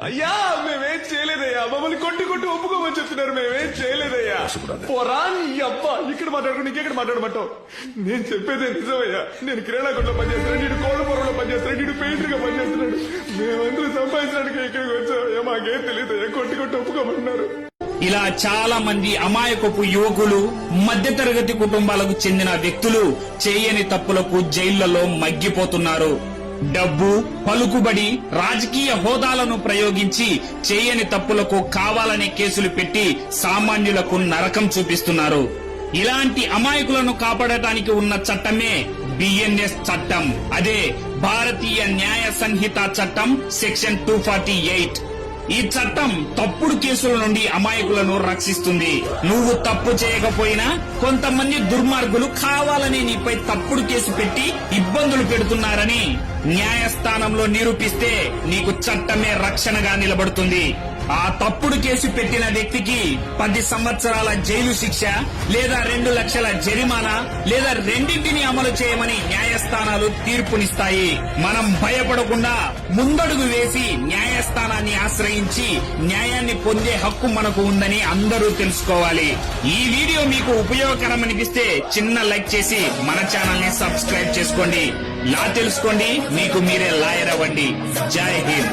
అయ్యా మేమేం చేయలేదయ్యా, మమ్మల్ని కొట్టి కొట్టి ఒప్పుకోమని చెప్తున్నారు. మేమేం చేయలేదయ్యా. పోరా నీ అబ్బా, ఇక్కడ మాట్లాడుకుని ఇంకెక్కడ మాట్లాడమంటావు? నేను చెప్పేదే నిజమయ్యా. నేను కిరాణా కొట్లో పనిచేస్తున్నాడు, నీడు కోళ్ళ పొరలో పనిచేస్తున్నాడు, నీడు పెయింటర్ గా పనిచేస్తున్నాడు. మేమందరూ సంపాదించడానికి ఇక్కడికి వచ్చామయ్యా. మాకేం తెలియదయ్యా, కొట్టి కొట్టి ఒప్పుకోమంటున్నారు. ఇలా చాలా మంది అమాయకపు యువకులు, మధ్యతరగతి కుటుంబాలకు చెందిన వ్యక్తులు చేయని తప్పులకు జైళ్లలో మగ్గిపోతున్నారు. డబ్బు, పలుకుబడి, రాజకీయ హోదాలను ప్రయోగించి చేయని తప్పులకు కావాలనే కేసులు పెట్టి సామాన్యులకు నరకం చూపిస్తున్నారు. ఇలాంటి అమాయకులను కాపాడటానికి ఉన్న చట్టమే బిఎన్ఎస్ చట్టం. అదే భారతీయ న్యాయ సంహిత చట్టం సెక్షన్ 248. ఈ చట్టం తప్పుడు కేసుల నుండి అమాయకులను రక్షిస్తుంది. నువ్వు తప్పు చేయకపోయినా కొంతమంది దుర్మార్గులు కావాలని నీపై తప్పుడు కేసు పెట్టి ఇబ్బందులు పెడుతున్నారని న్యాయస్థానంలో నిరూపిస్తే నీకు చట్టమే రక్షణగా నిలబడుతుంది. ఆ తప్పుడు కేసు పెట్టిన వ్యక్తికి 10 సంవత్సరాల జైలు శిక్ష లేదా 2 లక్షల జరిమానా లేదా రెండింటిని అమలు చేయమని న్యాయస్థానాలు తీర్పునిస్తాయి. మనం భయపడకుండా ముందడుగు వేసి న్యాయస్థానాన్ని ఆశ్రయించి న్యాయాన్ని పొందే హక్కు మనకు ఉందని అందరూ తెలుసుకోవాలి. ఈ వీడియో మీకు ఉపయోగకరమనిపిస్తే చిన్న లైక్ చేసి మన ఛానల్ ని సబ్స్క్రైబ్ చేసుకోండి. లా తెలుసుకోండి, మీకు మీరే లాయర్ అవ్వండి. జై హింద్.